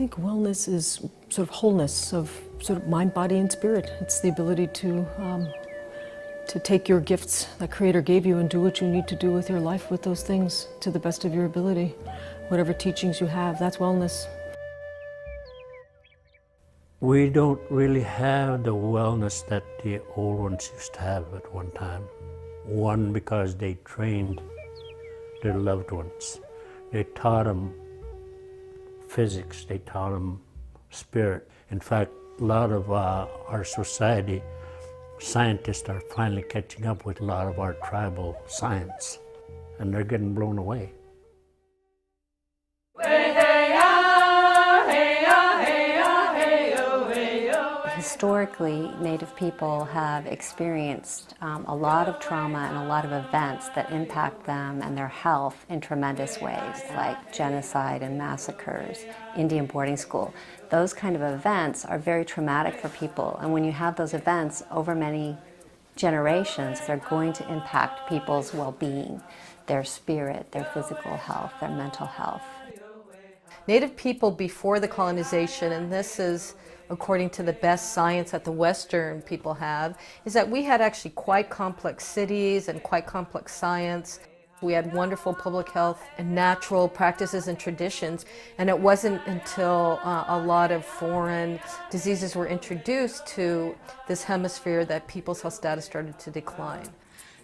think wellness is sort of wholeness of sort of mind, body, and spirit. It's the ability to take your gifts that Creator gave you and do what you need to do with your life with those things to the best of your ability. Whatever teachings you have, that's wellness. We don't really have the wellness that the old ones used to have at one time. One, because they trained their loved ones. They taught them physics, they taught them spirit. In fact, a lot of our society, scientists are finally catching up with a lot of our tribal science, and they're getting blown away. Historically, Native people have experienced a lot of trauma and a lot of events that impact them and their health in tremendous ways, like genocide and massacres, Indian boarding school. Those kind of events are very traumatic for people, and when you have those events over many generations, they're going to impact people's well-being, their spirit, their physical health, their mental health. Native people before the colonization, and this is according to the best science that the Western people have, is that we had actually quite complex cities and quite complex science. We had wonderful public health and natural practices and traditions, and it wasn't until a lot of foreign diseases were introduced to this hemisphere that people's health status started to decline.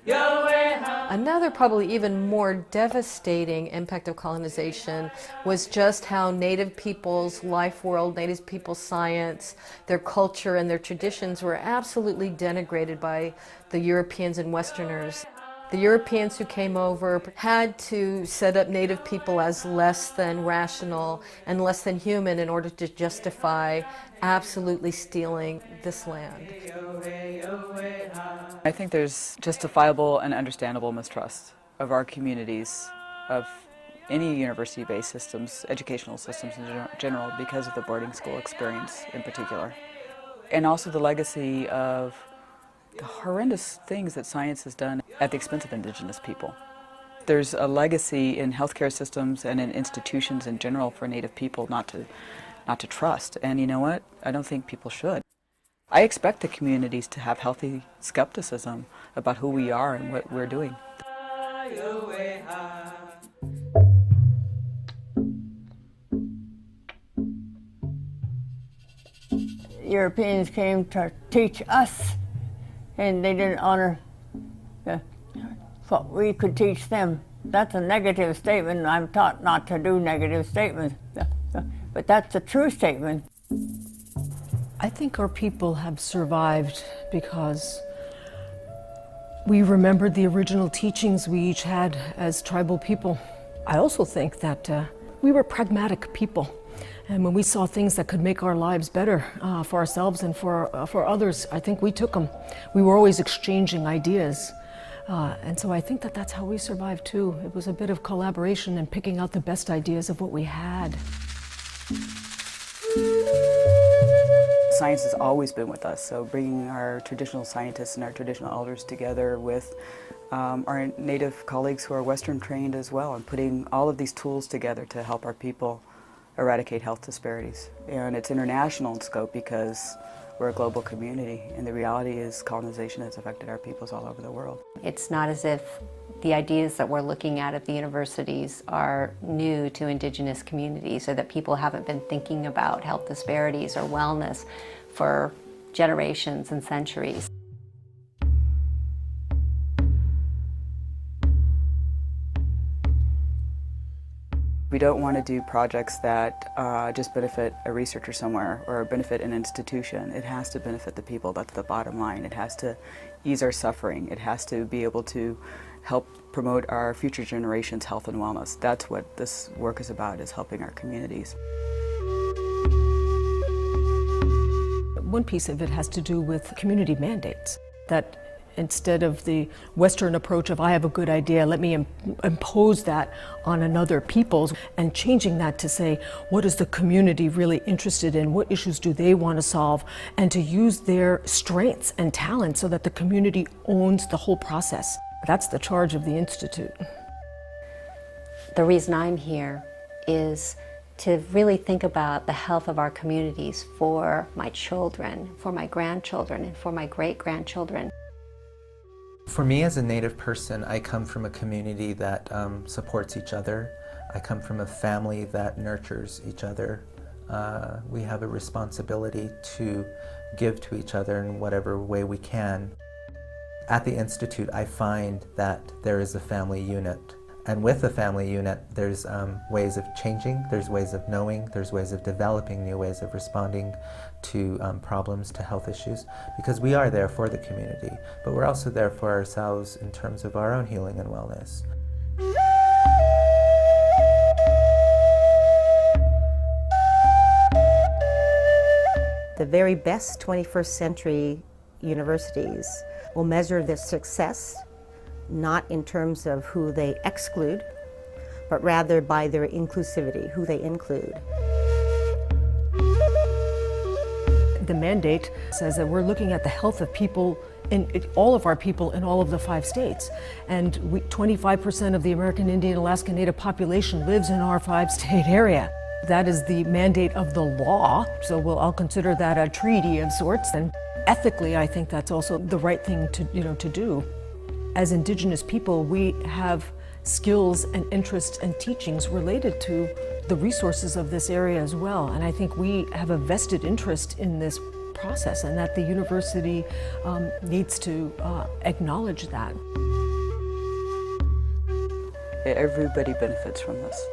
Another probably even more devastating impact of colonization was just how Native people's life world, Native people's science, their culture and their traditions were absolutely denigrated by the Europeans and Westerners. The Europeans who came over had to set up Native people as less than rational and less than human in order to justify absolutely stealing this land. I think there's justifiable and understandable mistrust of our communities, of any university-based systems, educational systems in general, because of the boarding school experience in particular. And also the legacy of the horrendous things that science has done at the expense of Indigenous people. There's a legacy in healthcare systems and in institutions in general for Native people not to trust. And you know what? I don't think people should. I expect the communities to have healthy skepticism about who we are and what we're doing. Europeans came to teach us, and they didn't honor what we could teach them. That's a negative statement. I'm taught not to do negative statements, but that's a true statement. I think our people have survived because we remembered the original teachings we each had as tribal people. I also think that we were pragmatic people. And when we saw things that could make our lives better for ourselves and for others, I think we took them. We were always exchanging ideas. And so I think that that's how we survived too. It was a bit of collaboration and picking out the best ideas of what we had. Science has always been with us, so bringing our traditional scientists and our traditional elders together with our Native colleagues who are Western trained as well, and putting all of these tools together to help our people eradicate health disparities. And it's international in scope because we're a global community, and the reality is colonization has affected our peoples all over the world. It's not as if the ideas that we're looking at the universities are new to Indigenous communities, or that people haven't been thinking about health disparities or wellness for generations and centuries. We don't want to do projects that just benefit a researcher somewhere or benefit an institution. It has to benefit the people. That's the bottom line. It has to ease our suffering. It has to be able to help promote our future generations' health and wellness. That's what this work is about, is helping our communities. One piece of it has to do with community mandates, that instead of the Western approach of I have a good idea, let me impose that on another people's, and changing that to say, what is the community really interested in? What issues do they want to solve? And to use their strengths and talents so that the community owns the whole process. That's the charge of the Institute. The reason I'm here is to really think about the health of our communities for my children, for my grandchildren, and for my great-grandchildren. For me as a Native person, I come from a community that supports each other. I come from a family that nurtures each other. We have a responsibility to give to each other in whatever way we can. At the Institute, I find that there is a family unit. And with the family unit, there's ways of changing, there's ways of knowing, there's ways of developing new ways of responding to problems, to health issues, because we are there for the community, but we're also there for ourselves in terms of our own healing and wellness. The very best 21st century universities will measure their success not in terms of who they exclude, but rather by their inclusivity, who they include. The mandate says that we're looking at the health of people, all of our people in all of the 5 states. And 25% of the American Indian Alaska Native population lives in our 5-state area. That is the mandate of the law, so I'll consider that a treaty of sorts. And ethically, I think that's also the right thing to do. As Indigenous people, we have skills and interests and teachings related to the resources of this area as well. And I think we have a vested interest in this process, and that the university needs to acknowledge that. Everybody benefits from this.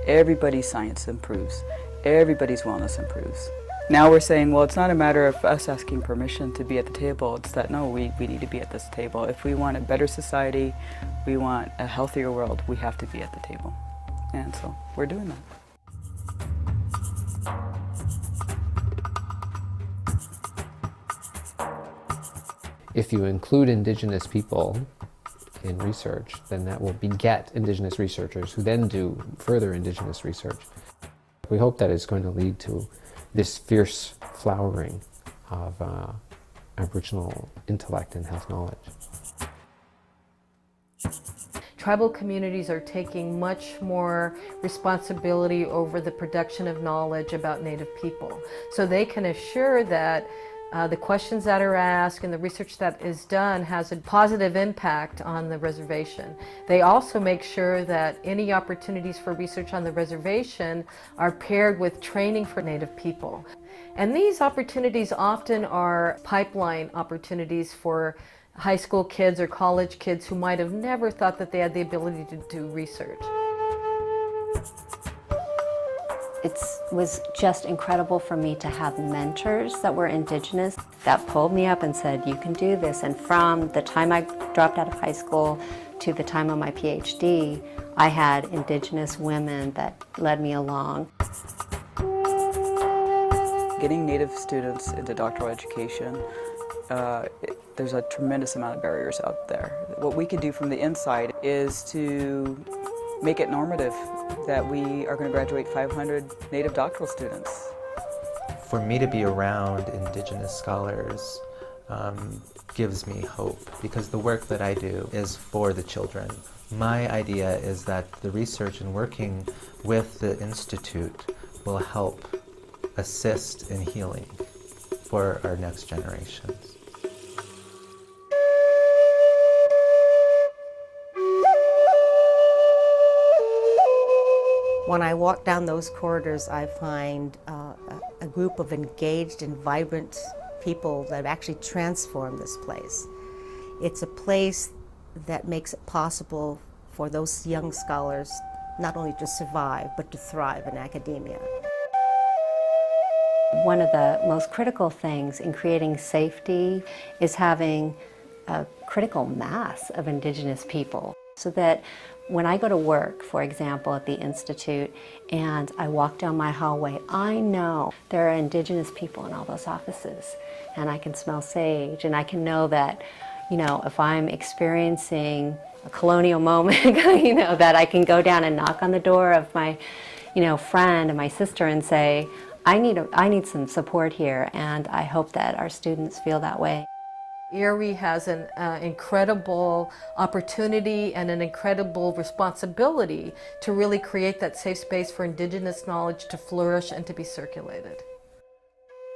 Everybody's science improves. Everybody's wellness improves. Now we're saying, well, it's not a matter of us asking permission to be at the table. It's that, no, we need to be at this table. If we want a better society, we want a healthier world, we have to be at the table. And so we're doing that. If you include Indigenous people in research, then that will beget Indigenous researchers who then do further Indigenous research. We hope that it's going to lead to this fierce flowering of Aboriginal intellect and health knowledge. Tribal communities are taking much more responsibility over the production of knowledge about Native people. So they can assure that the questions that are asked and the research that is done has a positive impact on the reservation. They also make sure that any opportunities for research on the reservation are paired with training for Native people. And these opportunities often are pipeline opportunities for high school kids or college kids who might have never thought that they had the ability to do research. It was just incredible for me to have mentors that were Indigenous that pulled me up and said, you can do this. And from the time I dropped out of high school to the time of my PhD, I had Indigenous women that led me along. Getting Native students into doctoral education, there's a tremendous amount of barriers out there. What we can do from the inside is to make it normative that we are going to graduate 500 Native doctoral students. For me to be around Indigenous scholars gives me hope, because the work that I do is for the children. My idea is that the research and working with the Institute will help assist in healing for our next generations. When I walk down those corridors, I find a group of engaged and vibrant people that have actually transformed this place. It's a place that makes it possible for those young scholars not only to survive, but to thrive in academia. One of the most critical things in creating safety is having a critical mass of Indigenous people, so that when I go to work, for example, at the Institute, and I walk down my hallway, I know there are Indigenous people in all those offices, and I can smell sage, and I can know that, if I'm experiencing a colonial moment, that I can go down and knock on the door of my, friend and my sister and say, I need some support here, and I hope that our students feel that way. IWRI has an incredible opportunity and an incredible responsibility to really create that safe space for Indigenous knowledge to flourish and to be circulated.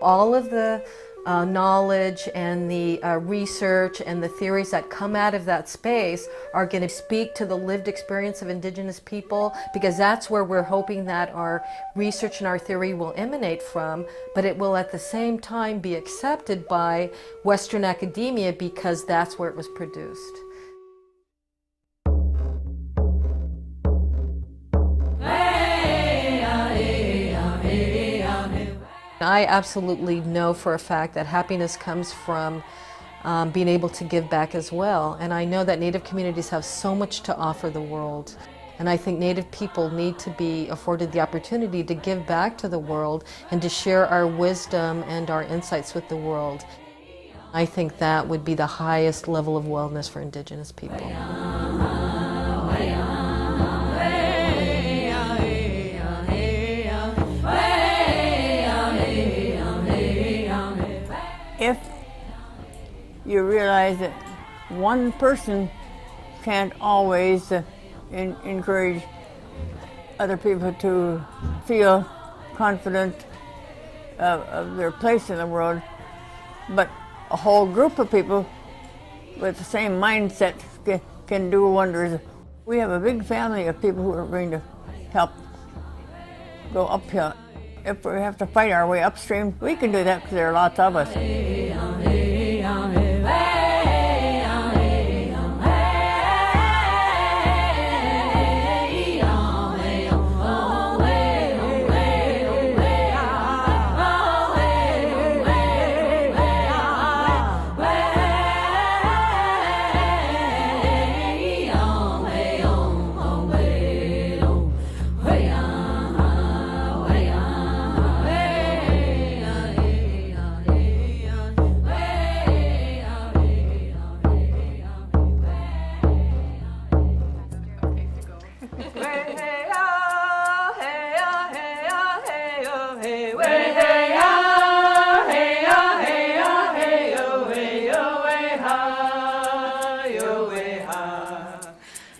All of the knowledge and the research and the theories that come out of that space are going to speak to the lived experience of Indigenous people, because that's where we're hoping that our research and our theory will emanate from, but it will at the same time be accepted by Western academia because that's where it was produced. I absolutely know for a fact that happiness comes from being able to give back as well. And I know that Native communities have so much to offer the world. And I think Native people need to be afforded the opportunity to give back to the world and to share our wisdom and our insights with the world. I think that would be the highest level of wellness for Indigenous people. If you realize that one person can't always encourage other people to feel confident of their place in the world, but a whole group of people with the same mindset can do wonders. We have a big family of people who are going to help go uphill. If we have to fight our way upstream, we can do that because there are lots of us.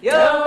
Yo,